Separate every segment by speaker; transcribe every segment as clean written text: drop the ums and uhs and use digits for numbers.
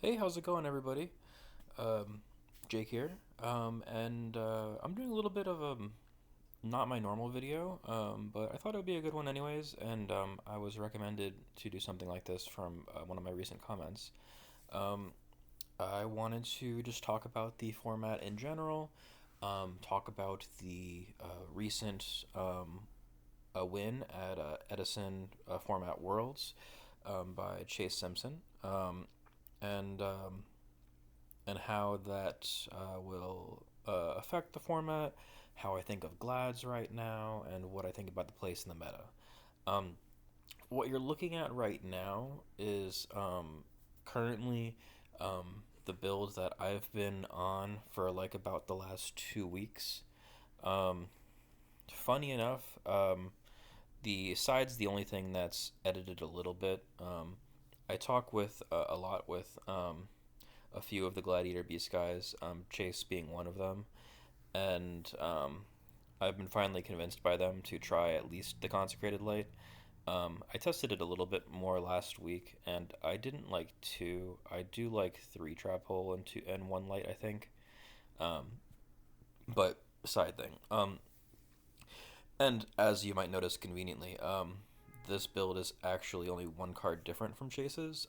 Speaker 1: Hey, how's it going, everybody? Um, Jake here, and I'm doing a little bit of a not my normal video, but I thought it would be a good one anyways, and I was recommended to do something like this from one of my recent comments. Um, I wanted to just talk about the format in general, talk about the recent a win at Edison Format Worlds by Chase Simpson, and and how that will affect the format, how I think of Glads right now, and what I think about the place in the meta. Um, what you're looking at right now is currently the build that I've been on for like about the last 2 weeks. Um, Funny enough, the side's the only thing that's edited a little bit. I talk with a lot with a few of the Gladiator Beast guys, Chase being one of them, and I've been finally convinced by them to try at least the Consecrated Light. I tested it a little bit more last week, and I didn't like two. I do like three trap hole and two and one light, I think. Um, but side thing. And as you might notice conveniently, this build is actually only one card different from Chase's.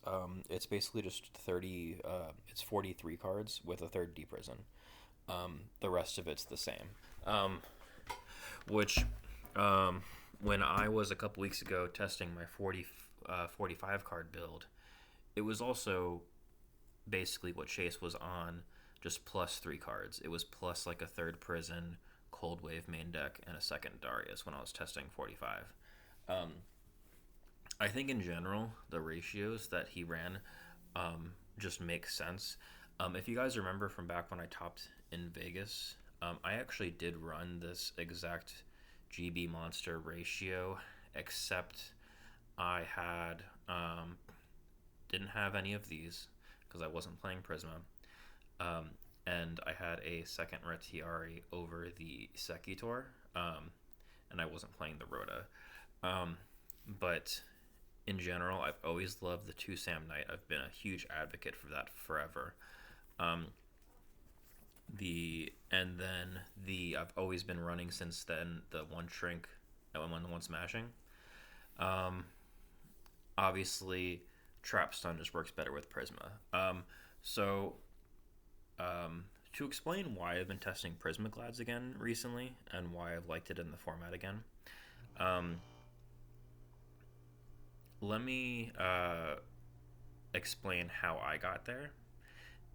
Speaker 1: It's basically just 30. It's 43 cards with a third D prison. The rest of it's the same. Which, um, when I was a couple weeks ago testing my 45 card build, it was also basically what Chase was on, just plus three cards. It was plus like a third prison, cold wave main deck, and a second Darius when I was testing 45. Um, I think in general, the ratios that he ran just make sense. If you guys remember from back when I topped in Vegas, I actually did run this exact GB monster ratio, except I had didn't have any of these because I wasn't playing Prisma, um, and I had a second Retiari over the Sekitor, and I wasn't playing the Rhoda. Um, but in general, I've always loved the two Sam Knight. I've been a huge advocate for that forever. Um, the and then the I've always been running since then the one shrink and one smashing. Um, Obviously, trap stun just works better with Prisma. So to explain why I've been testing Prisma Glads again recently and why I've liked it in the format again, um, let me explain how I got there,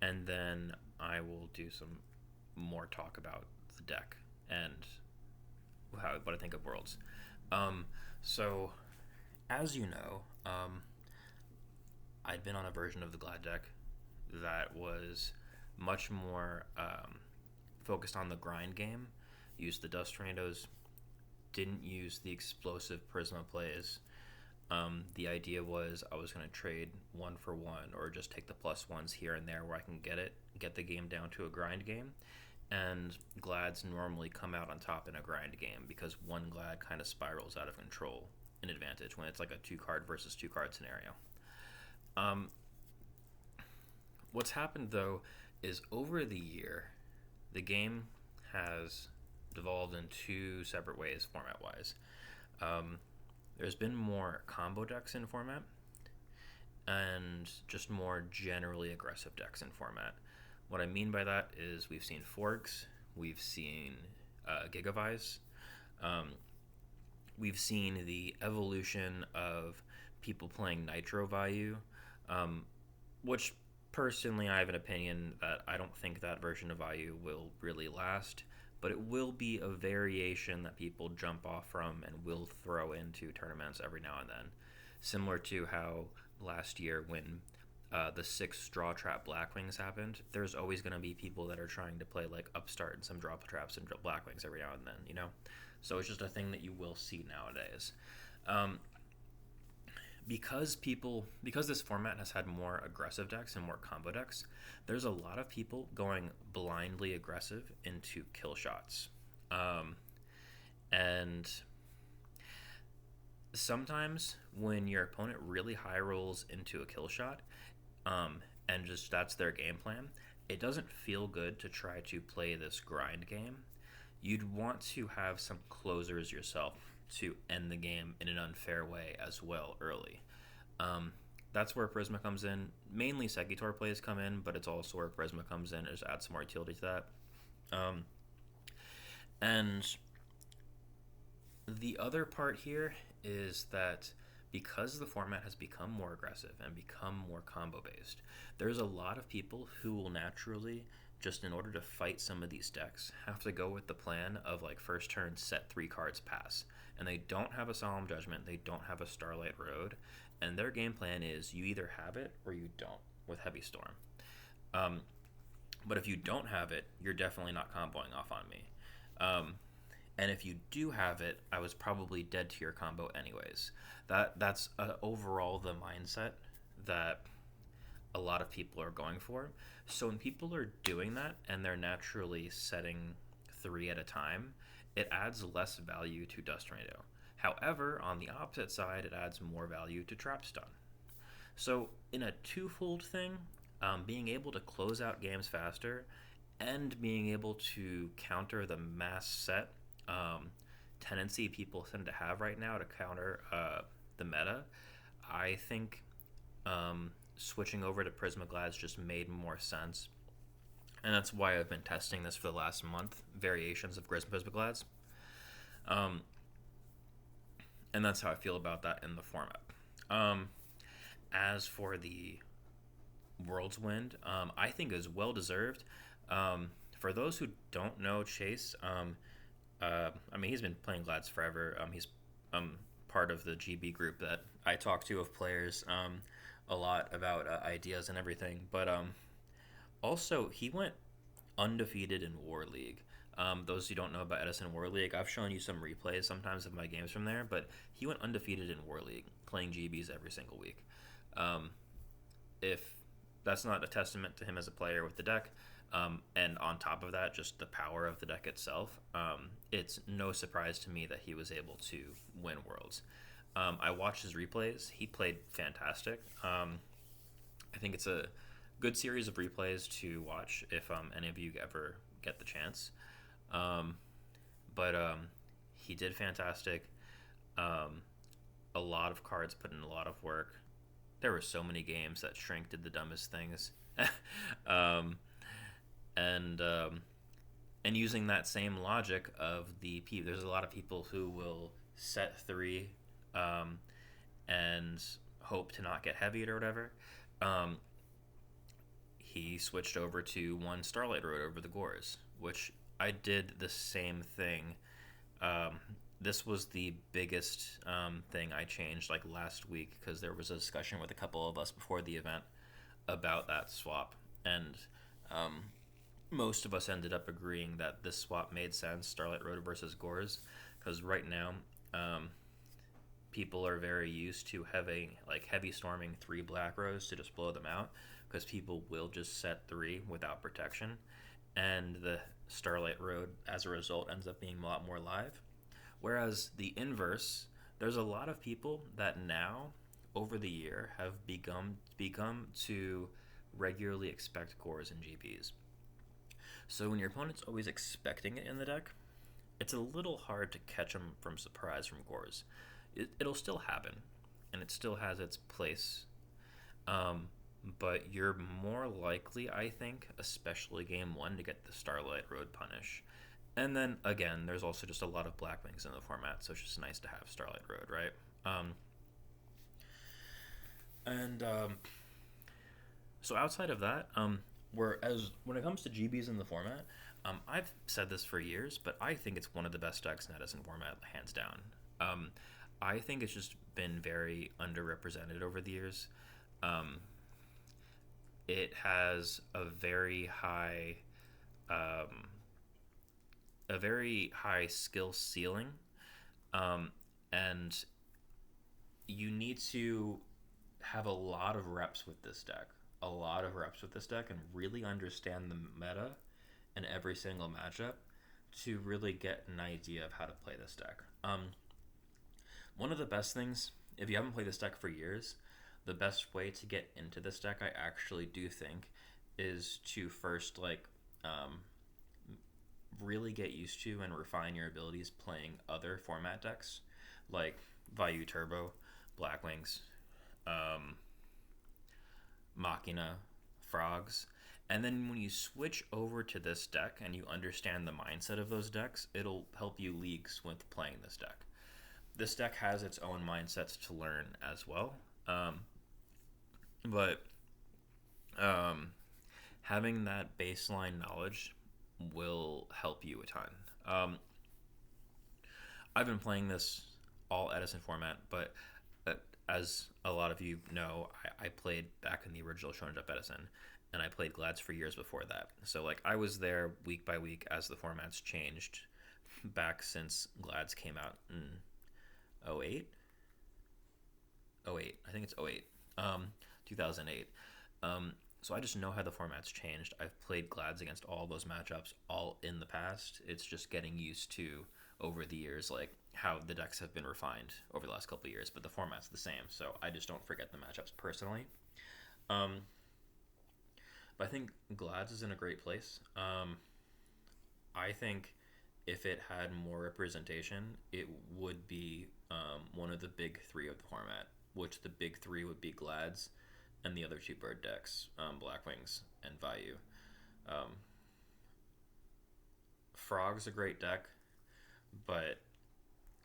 Speaker 1: and then I will do some more talk about the deck and what I think of Worlds. Um, so, as you know, I'd been on a version of the Glad deck that was much more focused on the grind game, used the Dust Tornadoes, didn't use the explosive Prisma plays. The idea was I was going to trade one for one or just take the plus ones here and there where I can get the game down to a grind game. And Glads normally come out on top in a grind game because one Glad kind of spirals out of control in advantage when it's like a two card versus two card scenario. Um, what's happened though is over the year, the game has devolved in two separate ways format wise. Um, there's been more combo decks in format and just more generally aggressive decks in format. What I mean by that is we've seen Forks, we've seen Gigavice, um, we've seen the evolution of people playing Nitro Value, um, which personally I have an opinion that I don't think that version of Value will really last, but it will be a variation that people jump off from and will throw into tournaments every now and then. Similar to how last year when the six draw trap Blackwings happened, there's always going to be people that are trying to play like Upstart and some drop traps and Blackwings every now and then, you know? So it's just a thing that you will see nowadays. Um, because this format has had more aggressive decks and more combo decks, there's a lot of people going blindly aggressive into kill shots. Um, and sometimes when your opponent really high rolls into a kill shot, um, and just that's their game plan, it doesn't feel good to try to play this grind game. You'd want to have some closers yourself to end the game in an unfair way as well early. Um, that's where Prisma comes in. Mainly Segitor plays come in, but it's also where Prisma comes in and just adds some more utility to that. Um, and the other part here is that because the format has become more aggressive and become more combo based, there's a lot of people who will naturally, just in order to fight some of these decks, have to go with the plan of like first turn set 3 cards pass. And they don't have a Solemn Judgment, they don't have a Starlight Road, and their game plan is you either have it or you don't with Heavy Storm. Um, but if you don't have it, you're definitely not comboing off on me. And if you do have it, I was probably dead to your combo anyways. That's overall the mindset that a lot of people are going for. So when people are doing that and they're naturally setting 3 at a time, it adds less value to Dust Tornado. However, on the opposite side, it adds more value to Trap Stun. So in a twofold thing, being able to close out games faster and being able to counter the mass set tendency people tend to have right now to counter the meta, I think switching over to Prismaglads just made more sense. And that's why I've been testing this for the last month, variations of Prismaglads. And that's how I feel about that in the format. As for the World's Wind, I think is well deserved. For those who don't know Chase, I mean, he's been playing Glads forever. He's part of the GB group that I talk to of players a lot about ideas and everything. But also, he went undefeated in War League. Those who don't know about Edison World League, I've shown you some replays sometimes of my games from there, but he went undefeated in War League, playing GBs every single week. If that's not a testament to him as a player with the deck, and on top of that, just the power of the deck itself, it's no surprise to me that he was able to win Worlds. I watched his replays. He played fantastic. I think it's a good series of replays to watch if any of you ever get the chance. But he did fantastic. A lot of cards put in a lot of work. There were so many games that Shrink did the dumbest things. And using that same logic of there's a lot of people who will set 3 and hope to not get heavied or whatever. He switched over to 1 Starlight Road over the Gores, which I did the same thing. This was the biggest thing I changed like last week because there was a discussion with a couple of us before the event about that swap, and most of us ended up agreeing that this swap made sense, Starlight Road versus Gores, because right now people are very used to having like heavy storming 3 Black Rows to just blow them out, because people will just set 3 without protection, and the Starlight Road as a result ends up being a lot more live. Whereas the inverse, there's a lot of people that now over the year have begun to regularly expect Gores and GBs. So when your opponent's always expecting it in the deck, it's a little hard to catch them from surprise from Gores. It'll still happen, and it still has its place. But you're more likely, I think, especially game 1, to get the Starlight Road punish. And then, again, there's also just a lot of Black Wings in the format, so it's just nice to have Starlight Road, right? So outside of that, when it comes to GBs in the format, I've said this for years, but I think it's one of the best decks in Edison format, hands down. I think it's just been very underrepresented over the years. It has a very high skill ceiling, and you need to have a lot of reps with this deck, and really understand the meta in every single matchup to really get an idea of how to play this deck. One of the best things, if you haven't played this deck for years, the best way to get into this deck, I actually do think, is to first um, really get used to and refine your abilities playing other format decks like Vayu Turbo, Black Wings, um, Machina, Frogs. And then when you switch over to this deck and you understand the mindset of those decks, it'll help you leagues with playing this deck. This deck has its own mindsets to learn as well. But um, having that baseline knowledge will help you a ton. Um, I've been playing this all Edison format, but uh, as a lot of you know, I played back in the original Shonen Jump Edison, and I played Glads for years before that. So like I was there week by week as the formats changed back since Glads came out in 08? 08. I think it's 08. 2008. So I just know how the format's changed. I've played Glads against all those matchups all in the past. It's just getting used to over the years, like how the decks have been refined over the last couple of years, but the format's the same. So I just don't forget the matchups personally. Um, but I think Glads is in a great place. I think if it had more representation, it would be one of the big three of the format, which the big three would be Glads and the other two bird decks, Black Wings and Vayu. Um, Frog's a great deck, but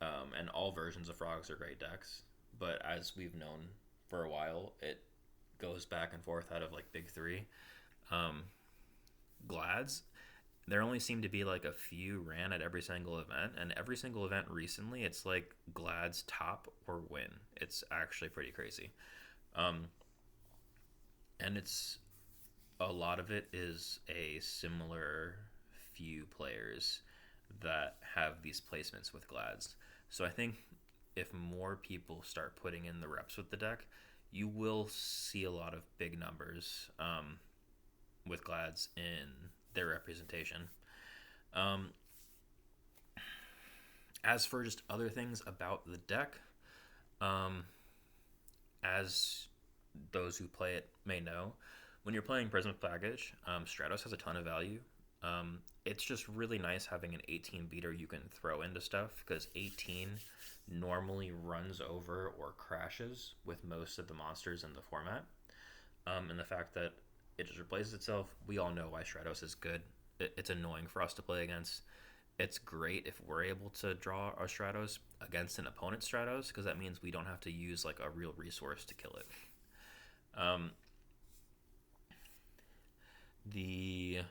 Speaker 1: and all versions of Frogs are great decks. But as we've known for a while, it goes back and forth out of like big three. Um, Glads, there only seem to be like a few ran at every single event, and every single event recently, it's like Glads top or win. It's actually pretty crazy. Um, and it's a lot of it is a similar few players that have these placements with Glads. So I think if more people start putting in the reps with the deck, you will see a lot of big numbers with Glads in their representation. Um, as for just other things about the deck, um, as those who play it may know, when you're playing Prisma's Package, Stratos has a ton of value. It's just really nice having an 18 beater you can throw into stuff, because 18 normally runs over or crashes with most of the monsters in the format. And the fact that it just replaces itself, we all know why Stratos is good. It's annoying for us to play against. It's great if we're able to draw our Stratos against an opponent's Stratos, because that means we don't have to use like a real resource to kill it. The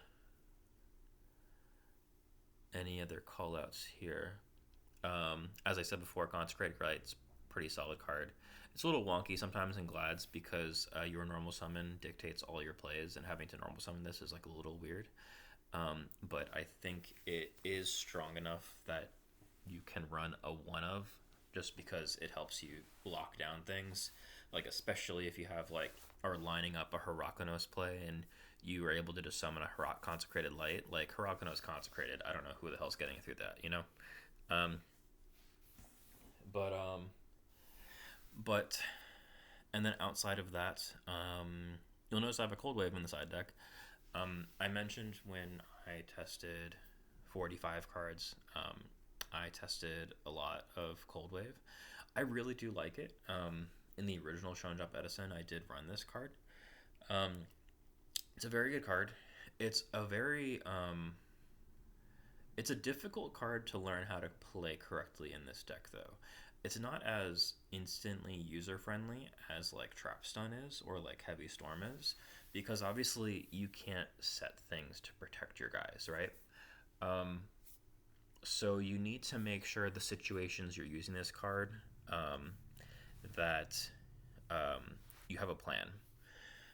Speaker 1: Any other callouts here? As I said before, Consecrated Right's pretty solid card. It's a little wonky sometimes in Glads because your normal summon dictates all your plays, and having to normal summon this is like a little weird. But I think it is strong enough that you can run a one of, just because it helps you lock down things. Like especially if you have like are lining up a Hirakuno's play and you are able to just summon a Consecrated Light. Like Hirakuno's Consecrated, I don't know who the hell's getting through that, you know. Um, but but and then outside of that, you'll notice I have a Cold Wave in the side deck. I mentioned when I tested 45 cards, I tested a lot of Cold Wave. I really do like it. In the original Shonen Jump Edison, I did run this card. It's a very good card. It's a very it's a difficult card to learn how to play correctly in this deck, though. It's not as instantly user friendly as like Trap Stun is or like Heavy Storm is, because obviously you can't set things to protect your guys, right? So you need to make sure the situations you're using this card that you have a plan.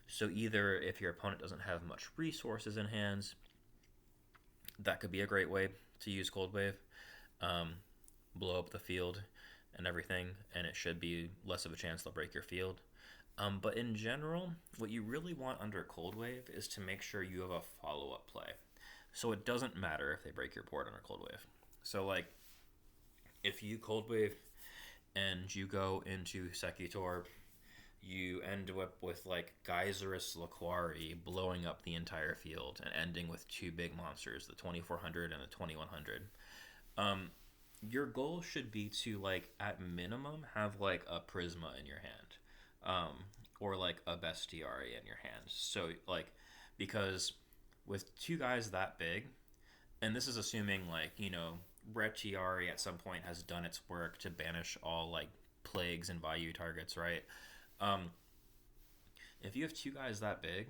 Speaker 1: So either if your opponent doesn't have much resources in hands, that could be a great way to use Cold Wave. Blow up the field and everything, and it should be less of a chance they'll break your field. But in general, what you really want under Cold Wave is to make sure you have a follow-up play. So it doesn't matter if they break your board under Cold Wave. So like, if you Cold Wave and you go into Secutor, you end up with like Geyserus Laquari blowing up the entire field and ending with two big monsters, the 2400 and the 2100. Um, your goal should be to like at minimum have like a Prisma in your hand, or like a Bestiary in your hand. So like because with two guys that big, and this is assuming like Retiari at some point has done its work to banish all like plagues and Vayu targets, right? Um, if you have two guys that big,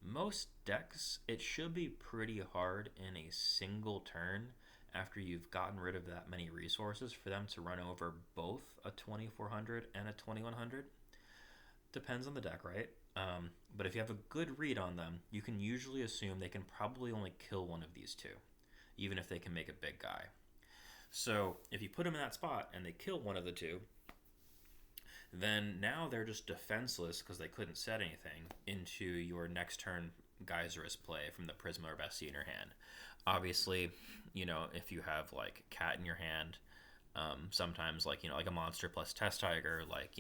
Speaker 1: most decks it should be pretty hard in a single turn after you've gotten rid of that many resources for them to run over both a 2400 and a 2100. Depends on the deck, right? But if you have a good read on them, you can usually assume they can probably only kill one of these two, even if they can make a big guy. So if you put them in that spot and they kill one of the two, then now they're just defenseless because they couldn't set anything into your next turn Geyserist play from the Prisma or Bestie in your hand. Obviously, if you have like Cat in your hand, sometimes like like a monster plus Test Tiger, like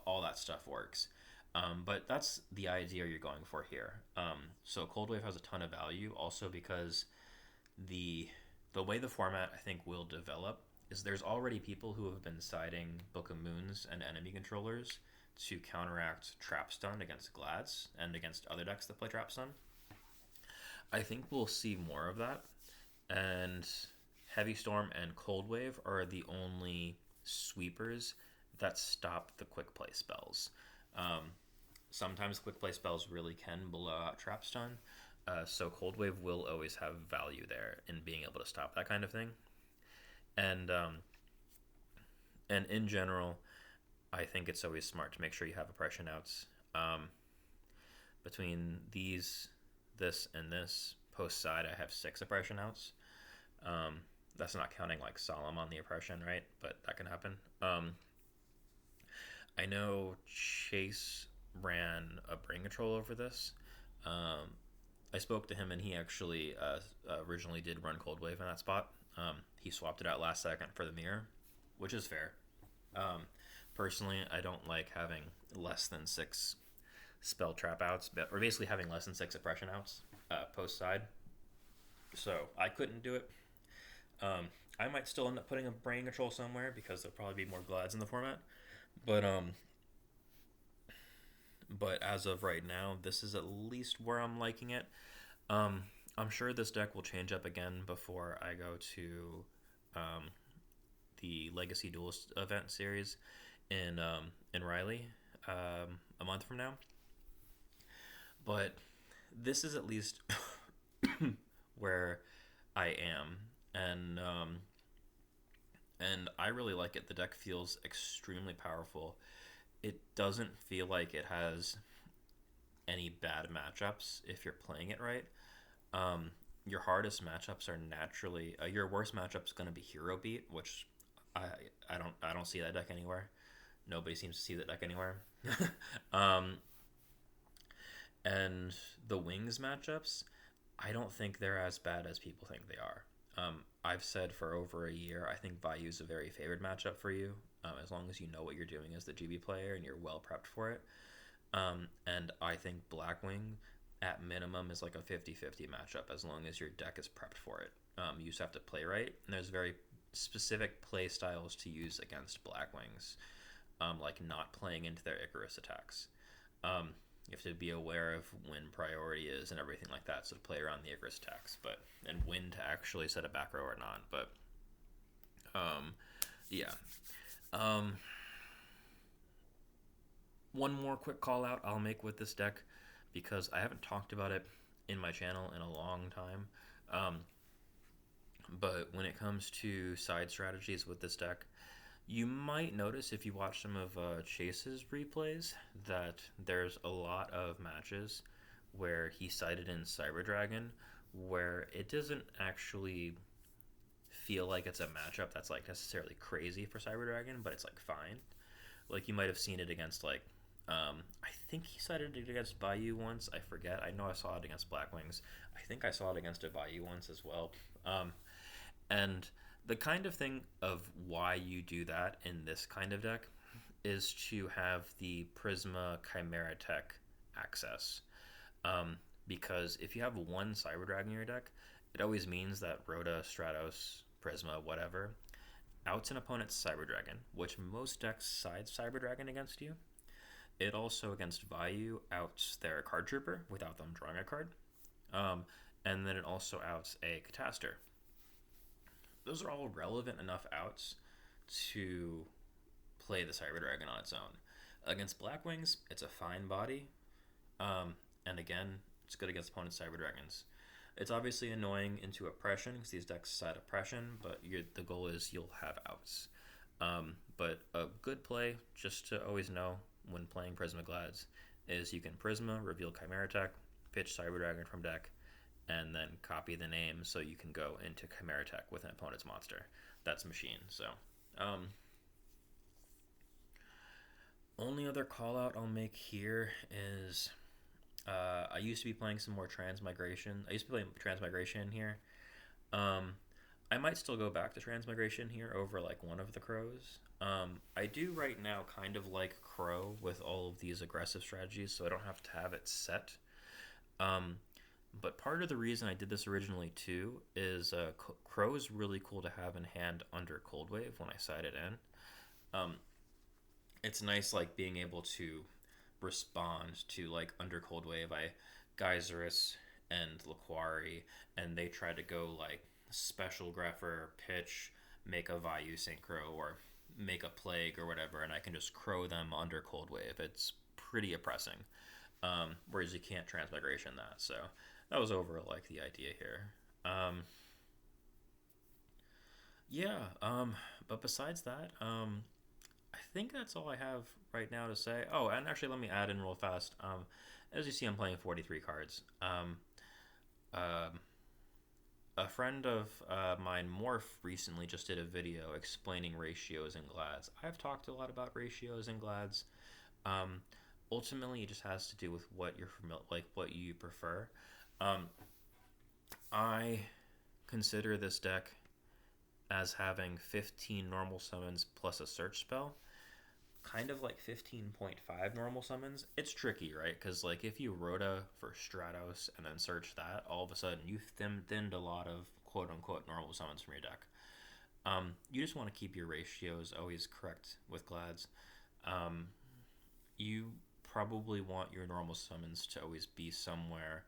Speaker 1: all that stuff works. But that's the idea you're going for here. So Cold Wave has a ton of value also because the the way the format I think will develop is there's already people who have been siding Book of Moons and enemy controllers to counteract Trap Stun against Glads and against other decks that play Trap Stun. I think we'll see more of that, and Heavy Storm and Cold Wave are the only sweepers that stop the quick play spells. Um, Sometimes quick play spells really can blow out Trap Stun, so Cold Wave will always have value there in being able to stop that kind of thing. And and in general, I think it's always smart to make sure you have oppression outs. Between this, and this post side, I have 6 oppression outs. Um, that's not counting like Solemn on the oppression, right? But that can happen. I know Chase ran a brain control over this. Um, I spoke to him, and he actually originally did run Cold Wave in that spot. He swapped it out last second for the mirror, which is fair. Um, Personally, I don't like having less than 6 spell trap outs, or basically having less than 6 oppression outs post side. So I couldn't do it. I might still end up putting a brain control somewhere because there'll probably be more Glads in the format. But but as of right now, this is at least where I'm liking it. Um, I'm sure this deck will change up again before I go to um, the Legacy Duelist event series in Riley a month from now. But this is at least where I am, and I really like it. The deck feels extremely powerful. It doesn't feel like it has any bad matchups if you're playing it right. Your hardest matchups are naturally your worst matchup is going to be Hero Beat, which I I don't see that deck anywhere. Nobody seems to see that deck anywhere. um, and the Wings matchups, I don't think they're as bad as people think they are. I've said for over a year, I think Vayu is a very favored matchup for you, as long as you know what you're doing as the GB player and you're well prepped for it. And I think Blackwing, at minimum, is like a 50-50 matchup as long as your deck is prepped for it. You just have to play right, and there's very specific play styles to use against Blackwings, like not playing into their Icarus attacks. You have to be aware of when priority is and everything like that, so to play around the Icarus attacks, and when to actually set a back row or not. But yeah. Um, One more quick call out I'll make with this deck, because I haven't talked about it in my channel in a long time. But when it comes to side strategies with this deck, you might notice if you watch some of Chase's replays that there's a lot of matches where he sided in Cyber Dragon where it doesn't actually feel like it's a matchup that's like necessarily crazy for Cyber Dragon, but it's like fine. Like you might have seen it against like I think he sided it against Bayou once. I forget. I know I saw it against Blackwings. I think I saw it against a Bayou once as well. And the kind of thing of why you do that in this kind of deck is to have the Prisma Chimera Tech access. Um, because if you have one Cyber Dragon in your deck, it always means that Rhoda, Stratos, Prisma, whatever, outs an opponent's Cyber Dragon, which most decks side Cyber Dragon against you. It also, against Vayu, outs their Card Trooper without them drawing a card. Um, and then it also outs a Cataster. Those are all relevant enough outs to play the Cyber Dragon on its own. Against Black Wings, it's a fine body. And again, it's good against opponent's Cyber Dragons. It's obviously annoying into Oppression because these decks side Oppression, but the goal is you'll have outs. But a good play, just to always know when playing Prisma Glads, is you can Prisma, reveal Chimera Tech, pitch Cyber Dragon from deck, and then copy the name so you can go into Chimera Tech with an opponent's monster. That's Machine. So, only other call out I'll make here is I used to be playing some more Transmigration. I used to play Transmigration here. I might still go back to Transmigration here over like one of the Crows. I do right now kind of like Crow with all of these aggressive strategies, so I don't have to have it set. But part of the reason I did this originally too is Crow is really cool to have in hand under Cold Wave when I side it in. It's nice like being able to respond to like under Cold Wave. I Geyserus and Laquari, and they try to go like special Grepher, pitch, make a Vayu Synchro, or make a Plague or whatever, and I can just crow them under Cold Wave. It's pretty oppressing. Whereas you can't Transmigration that. So that was over like the idea here. But besides that, I think that's all I have right now to say. Oh, and actually, let me add in real fast. As you see, I'm playing 43 cards. A friend of mine, Morph, recently just did a video explaining ratios in Glads. I've talked a lot about ratios in Glads. Ultimately, it just has to do with what you're what you prefer. I consider this deck as having 15 normal summons plus a search spell, kind of like 15.5 normal summons. It's tricky, right? Because like if you Rhoda for Stratos and then search that, all of a sudden you've thinned a lot of quote-unquote normal summons from your deck. You just want to keep your ratios always correct with Glads. You probably want your normal summons to always be somewhere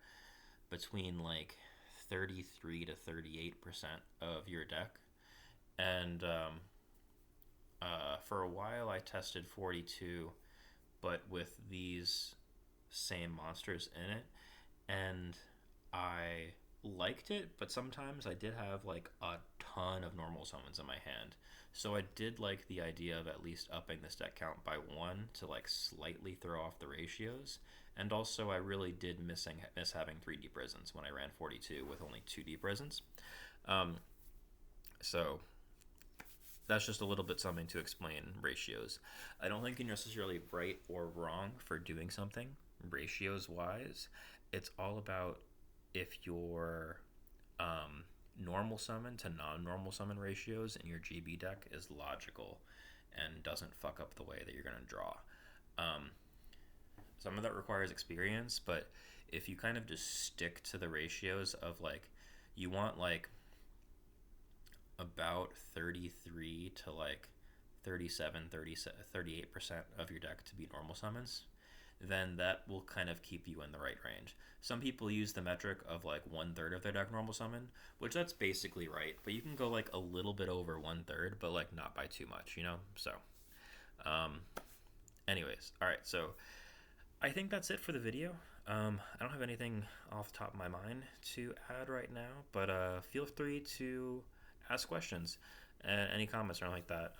Speaker 1: between like 33 to 38% of your deck. And for a while I tested 42, but with these same monsters in it, and I liked it, but sometimes I did have like a ton of normal summons in my hand. So I did like the idea of at least upping this deck count by 1 to like slightly throw off the ratios. And also I really did miss having 3 Deep Prisons when I ran 42 with only 2 Deep Prisons. So that's just a little bit something to explain ratios. I don't think you're necessarily right or wrong for doing something ratios wise. It's all about if your normal summon to non-normal summon ratios in your GB deck is logical and doesn't fuck up the way that you're going to draw. Some of that requires experience, but if you kind of just stick to the ratios of like, you want like about 33 to like 37, 38% of your deck to be normal summons, then that will kind of keep you in the right range. Some people use the metric of like 1/3 of their deck normal summon, which that's basically right, but you can go like a little bit over 1/3, but like not by too much, you know? So, anyways, all right, so I think that's it for the video. I don't have anything off the top of my mind to add right now, but feel free to ask questions and any comments or anything like that.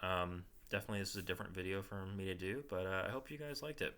Speaker 1: Definitely this is a different video for me to do, but I hope you guys liked it.